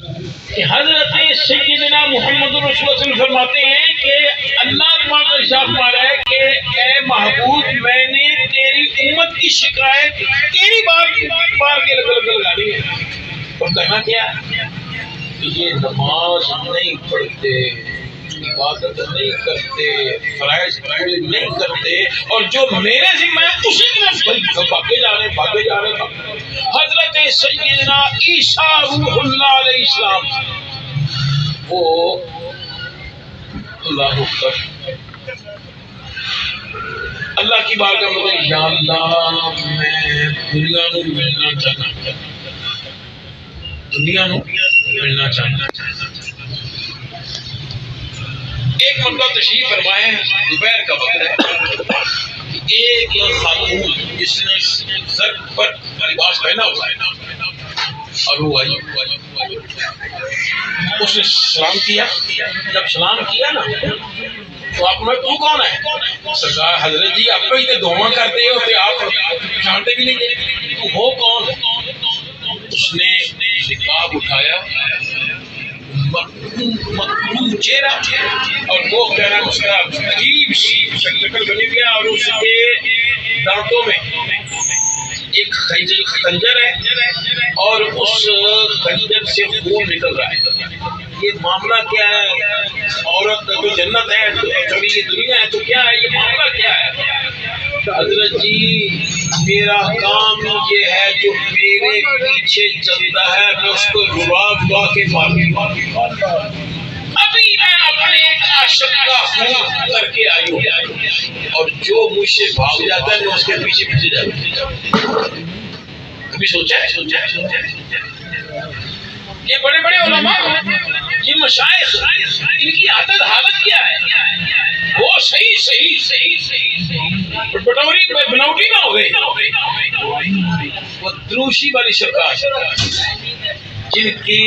کہ حضرت سیدنا محمد رسول اللہ صلی اللہ علیہ وسلم فرماتے ہیں کہ اللہ تبارک و تعالیٰ فرماتا ہے کہ اے محبوب میں نے تیری امت کی شکایت تیری بار کے لگانی ہے، اور کہنا کیا یہ نماز نہیں پڑھتے، عبادت نہیں کرتے، فرائض پورے نہیں کرتے، اور جو میرے ذمہ ہے اسی میں بھاگے جا رہے ہیں۔ حضرت سیدنا عیسیٰ روح اللہ علیہ السلام وہ اللہ اکبر اللہ کی بارگاہ میں یا اللہ میں دنیا نو ملنا چاہتا، دنیا نو ملنا چاہتا۔ ایک مرتبہ تشریف فرمائے دوپہر کا وقت ہے، ایک خاتون جس نے زرق پر لباس پہنا ہوا ہے اور وہ آئی، اس نے سلام کیا۔ جب سلام کیا نا تو آپ میں تو کون ہے؟ سرکار حضرت جی آپ پہ دعا کرتے ہوتے آپ جانتے بھی نہیں تھے، تو ہو کون؟ اس نے نقاب اٹھایا، مکروم چہرہ، اور وہ کہنا اس کا عجیب سی شکل بنی گیا، اور اس کے دانتوں میں ایک خنجر ہے اور اس خنجر سے خون نکل رہا ہے۔ یہ معاملہ کیا ہے؟ عورت تو جنت ہے، کبھی یہ دنیا ہے، تو کیا ہے یہ معاملہ کیا ہے؟ حضرت جی میرا کام یہ ہے جو میرے پیچھے چلتا ہے میں اس کو روا کے مارتا، ابھی میں اپنے ایک عاشق کا خون کر کے آئی ہوں، اور جو مجھ سے بھاگ جاتا ہے میں اس کے پیچھے پیچھے جاتا ہوں۔ کبھی سوچا ہے یہ بڑے بڑے علماء یہ مشائخ ان کی عادت حالت کیا ہے؟ وہ صحیح بناوٹی نہ ہوئے، وہ دروشی والی سرکار جن کی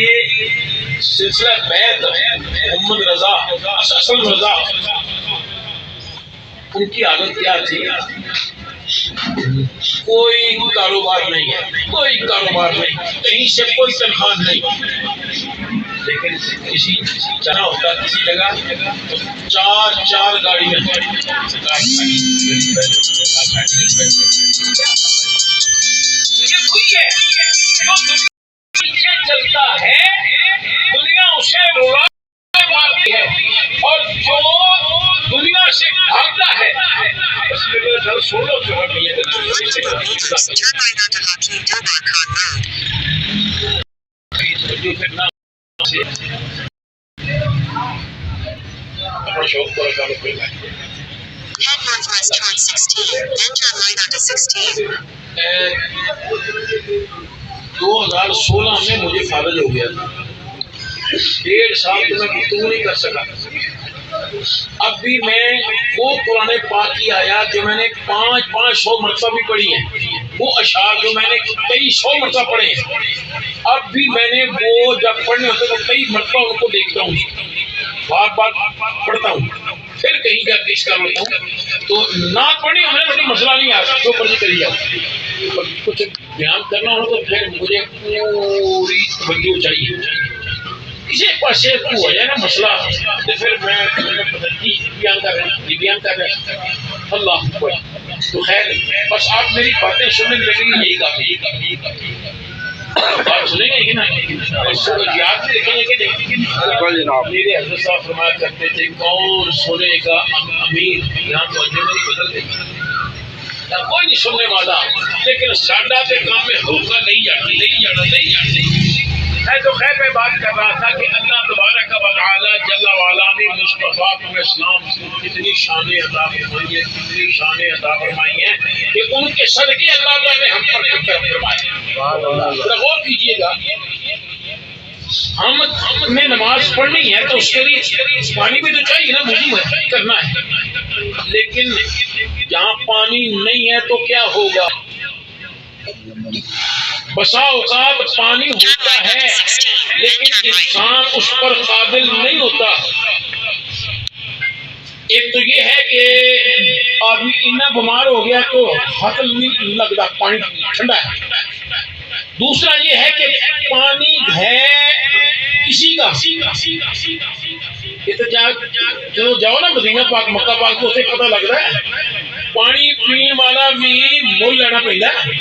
سلسلہ بیعت محمد رضا اسلم رضا، ان کی عادت کیا تھی؟ کوئی کاروبار نہیں ہے، کوئی کاروبار نہیں، کہیں سے کوئی تنخواہ نہیں، لیکن کسی جانا ہوتا کسی جگہ تو چار گاڑی میں یہ وہی ہے جو دنیا چلتا ہے، دنیا اسے روڑا مارتی ہے، اور جو دنیا سے بھاگتا ہے اپنا شوق پورا کرو۔ 2016 میں مجھے فارغ ہو گیا تھا، 1.5 سال تو میں گفتگو نہیں کر سکا۔ اب بھی میں وہ قرآن پاک کی آیات جو میں نے 500 مرتبہ بھی پڑھی ہیں، وہ اشعار جو میں نے کئی 100 مرتبہ پڑھے ہیں، اب بھی میں نے وہ جب پڑھنے ہوتے تو کئی مرتبہ ان کو دیکھتا ہوں، بار بار پڑھتا ہوں، پھر کہیں جا کے اس کا ہوتا ہوں تو نہ پڑھی ہمیں کوئی مسئلہ نہیں آتا، جو پڑھی کری جاؤ، کچھ بیان کرنا ہو تو پھر مجھے پوری توجہ چاہیے، کسی پاس سے ہو جائے نا مسئلہ تو پھر میں بیان کر رہا اللہ اکبر۔ تو خیر بس آپ میری باتیں سننے لگیں گے، یہی کافی بات سنیں گے کہ نا یاد بھی رکھیں گے کہ میرے حضرت صاحب فرمایا کرتے تھے کون سنے گا امیر، یہاں تو نہیں بدل دے کوئی نہیں سننے والا، لیکن ساڈا کے کام میں ہوگا نہیں جانا۔ میں تو خیر میں بات کر رہا تھا کہ اللہ تبارک و تعالی جل وعلا نے مصطفیٰ کو اسلام کو کتنی شانیں عطا فرمائی ہیں، کتنی شانیں عطا فرمائی ہیں کہ ان کے صدقے اللہ تعالی نے ہم پر کرم فرمایا۔ غور کیجیے گا، ہم نے نماز پڑھنی ہے تو اس کے لیے پانی بھی تو چاہیے نا، وضو کرنا ہے، لیکن جہاں پانی نہیں ہے تو کیا ہوگا؟ بسا اوقات پانی ہوتا ہے لیکن انسان اس پر قابل نہیں ہوتا۔ ایک تو یہ ہے کہ آدمی اتنا بیمار ہو گیا تو ہاتھ نہیں لگتا، پانی ٹھنڈا ہے۔ دوسرا یہ ہے کہ پانی ہے کسی کا یہ تو جب جاؤ نا مدینہ پاک مکہ پاک تو اسے پتہ لگ رہا ہے پانی پینے والا بھی مول لینا پڑتا ہے.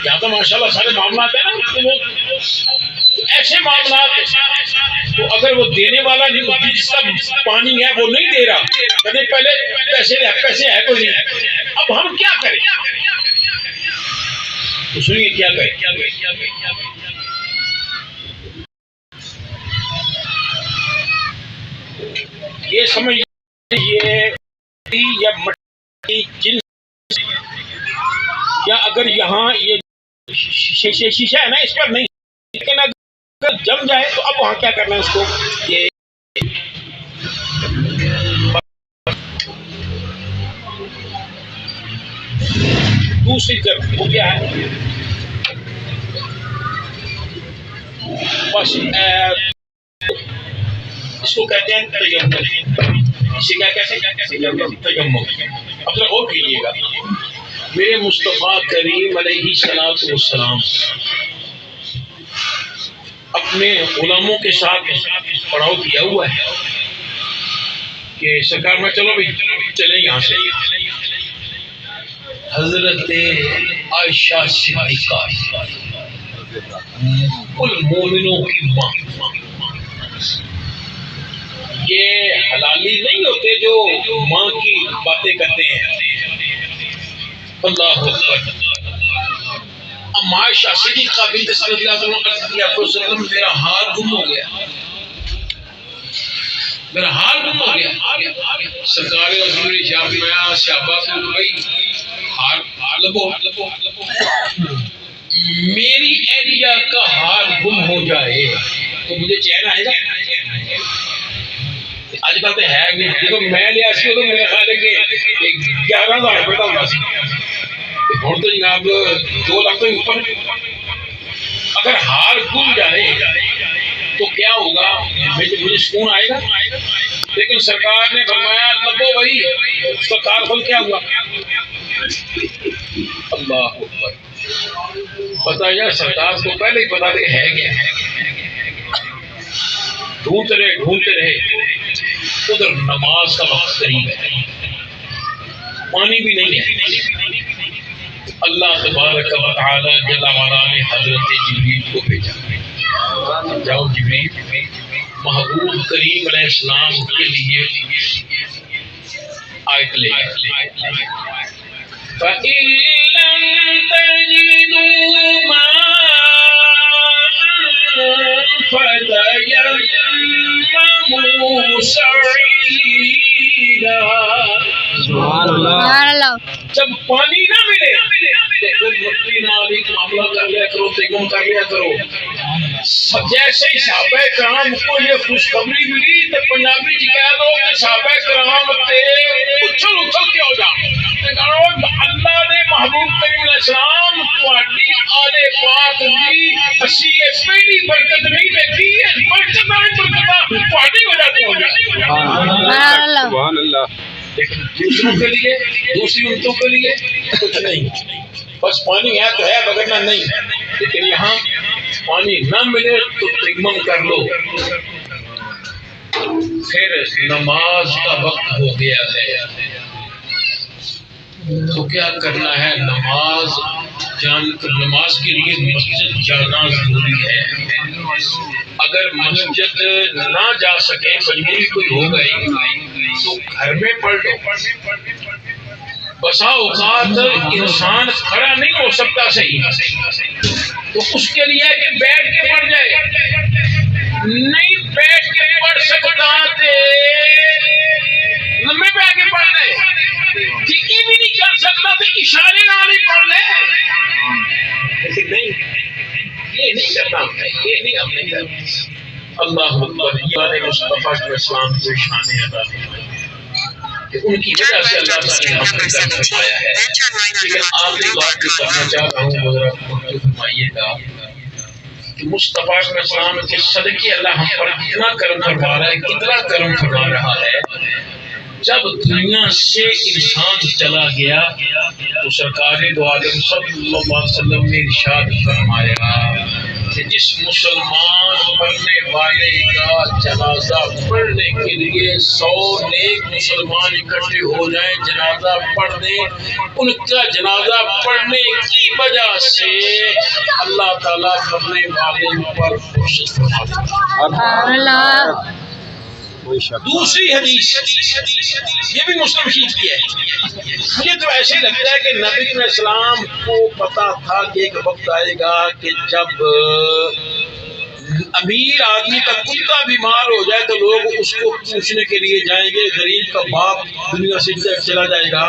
یہاں تو ماشاءاللہ سارے معاملات ہیں نا تو وہ ایسے معاملات تو اگر وہ دینے والا نہیں جس کا پانی ہے وہ نہیں دے رہا کہتے پہلے پیسے ہے کوئی نہیں اب ہم کیا کریں تو سنیے کیا کریں یہ سمجھ یا مٹی جنس یا اگر یہاں یہ شیشہ ہے نا اس پر نہیں لیکن اگر جم جائے تو اب وہاں کیا کرنا ہے اس کو یہ دوسری طرف وہ کیا ہے بس اس کو کہتے ہیں تیمم. اسے کیا کہتے ہیں تیمم. اب ذرا غور کیجیے گا میرے مصطفیٰ کریم علیہ السلام اپنے غلاموں کے ساتھ پڑاؤ کیا ہوا ہے کہ سرکار میں چلو بھی چلیں یہاں سے. حضرت عائشہ صدیقہ کل مومنوں کی ماں یہ حلالی نہیں ہوتے جو ماں کی باتیں کرتے ہیں. اللہ اکبر. ام عائشہ صدیقہ بنت رضی اللہ عنہا وسلم میرا ہاتھ گم ہو گیا سرکار حضور شاہ میں صحابہ کو بھائی ہار لبو میری ایریا کا ہار گم ہو جائے تو مجھے چین آئے گا. آج کل تو ہے نہیں جب میں لیا سی تو میرے خیال ہے کہ 11,000 روپے کا ہونا سی ہوں تو جناب 2 لاکھ تو اوپر. اگر ہار گم جائے تو کیا ہوگا مجھے سکون آئے گا. لیکن سرکار نے فرمایا لبو بھائی اس کا کارفل کیا ہوا. اللہ اکبر. پتا یا سرکار کو پہلے ہی پتا کہ ہے کیا ڈھونڈتے رہے ادھر نماز کا وقت قریب ہے پانی بھی نہیں ہے. اللہ تبارک و تعالی جل وعلا نے حضرت جبریل کو بھیجا جاؤ جبریل محبوب کریم علیہ السلام کے لیے آیت لے فَإِن لَّمْ تَجِدُوا فَتَيَمَّمُوا سَعِيدًا. جب پانی نہ ملے تو مٹی نالی معاملہ کر لیا کرو تیمم کر لیا کرو. جیسے ہی صحابہ کرام کو یہ خوشخبری ملی تو پنجابی جی کہہ دو کہ صحابہ کرام تے اچھل کے ہو جا اللہ نے محبوب کریم علیہ السلام تواڈی آل پاک دی اسی پہلی برکت نہیں دیکھی ہے برکت تواڈی وجہ سے ہو جائے. سبحان اللہ. لیکن دوسروں کے لیے دوسری امتوں کے لیے کچھ نہیں بس پانی ہے تو ہے وگرنہ نہیں. لیکن یہاں پانی نہ ملے تو تیمم کر لو. پھر نماز کا وقت ہو گیا ہے تو کیا کرنا ہے نماز کے لیے مسجد جانا ضروری ہے. اگر مسجد نہ جا سکے مجبوری کوئی ہو گئی تو گھر میں پڑھ لو. بسا اوقات انسان کھڑا نہیں ہو سکتا صحیح تو اس کے لیے کہ بیٹھ کے پڑھ جائے. نہیں بیٹھ کے پڑھ سکتا لمبے پہ آ کے پڑھ لے. یہ بھی نہیں کر سکتا تو اشارے نال ہی پڑھ لے. لیکن نہیں یہ نہیں کرنا یہ نہیں ہم نہیں کرنا. اللہ اکبر. یہ مصطفیٰ علیہ السلام کو شان ادا فرمائے کہ ان کی وجہ سے اللہ تعالیٰ نے ہم پر فرمایا ہے. لیکن آخری بات جو کرنا چاہ رہا ہوں ذرا فرمائیے گا کہ مصطفیٰ علیہ السلام کے صدقے اللہ ہم پر کتنا کرم فرما رہا ہے کتنا کرم فرما رہا ہے. جب دنیا سے انسان چلا گیا تو سرکار دو عالم صلی اللہ علیہ وسلم نے ارشاد فرمایا کہ جس مسلمان مرنے والے کا جنازہ پڑھنے کے لیے 100 نیک مسلمان اکٹھے ہو جائیں، جنازہ پڑھ دیں، ان کا جنازہ پڑھنے کی وجہ سے اللہ تعالیٰ مرنے والے پر بخشش فرما دیتا ہے۔ دوسری حدیث یہ بھی مسلم شریف کی ہے۔ مجھے تو ایسے لگتا ہے کہ نبی علیہ السلام کو پتا تھا کہ ایک وقت آئے گا کہ جب امیر آدمی کا کتا بیمار ہو جائے تو لوگ اس کو پوچھنے کے لیے جائیں گے، غریب کا باپ دنیا سے چلا جائے گا۔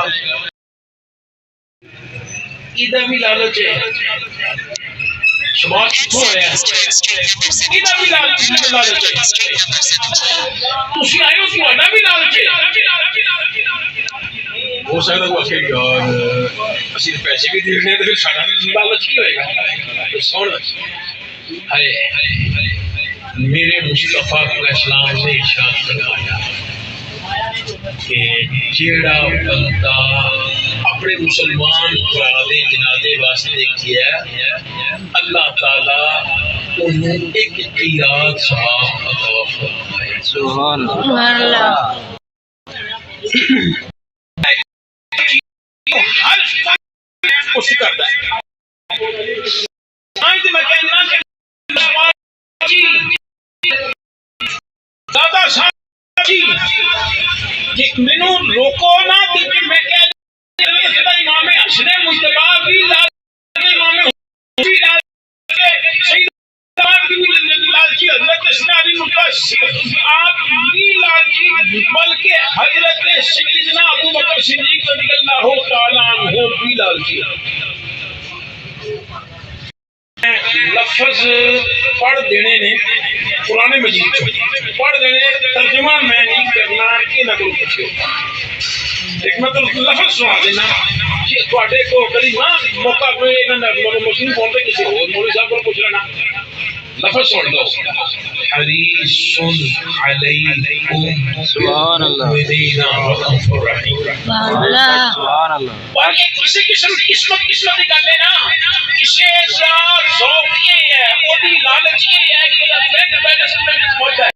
ادھر بھی لالچ ہے، شمار کتوں ہے، ادھر بھی لالچ ہے، تسی آئے ہو تہاڈا بھی لالچ ہے۔ ہو سکتا ہے کہ یار اسی پیسے بھی دے رہے تو پھر ساڈا لالچ کی ہوئے گا۔ سن میرے مصطفیٰ علیہ السلام نے ارشاد فرمایا کہ جیڑا بندہ اپنے مسلمان برادے جنازے واسطے کیا اللہ تعالیٰ انہوں ایک قیرات ثواب عطا فرمائے۔ سبحان اللہ۔ ہر کچھ کرتا ہے۔ میں کہنا کہ دادا صاحب جی مینو روکو نہ کہ میں کہہ امام حسن مجتبی بھی امام بھی لالچی حضرت آپ بھی لالچی بلکہ حضرت سیدنا ابو بکر صدیق رضی اللہ تعالیٰ عنہ بھی لالچی۔ لفظ پڑھ دینے نے قرآن مجید پڑھ دینے ترجمہ میں نہیں کرنا کہ نہ کوئی کچھ ہوتا ایک مطلب لفظ سنا دینا کہ تھوڑے کو کبھی نہ موقع کوئی مسلم بولتے کسی اور مولوی صاحب کو پوچھ لینا لفظ سن دو حریص علیکم سبحان اللہ سبحان اللہ۔ اور یہ کسی قسم کی قسمت کی گل ہے نا، کسی ذات ذوق یہ ہے وہ بھی لالچ یہ ہے کہ بینک بیلنس میں پہنچا ہے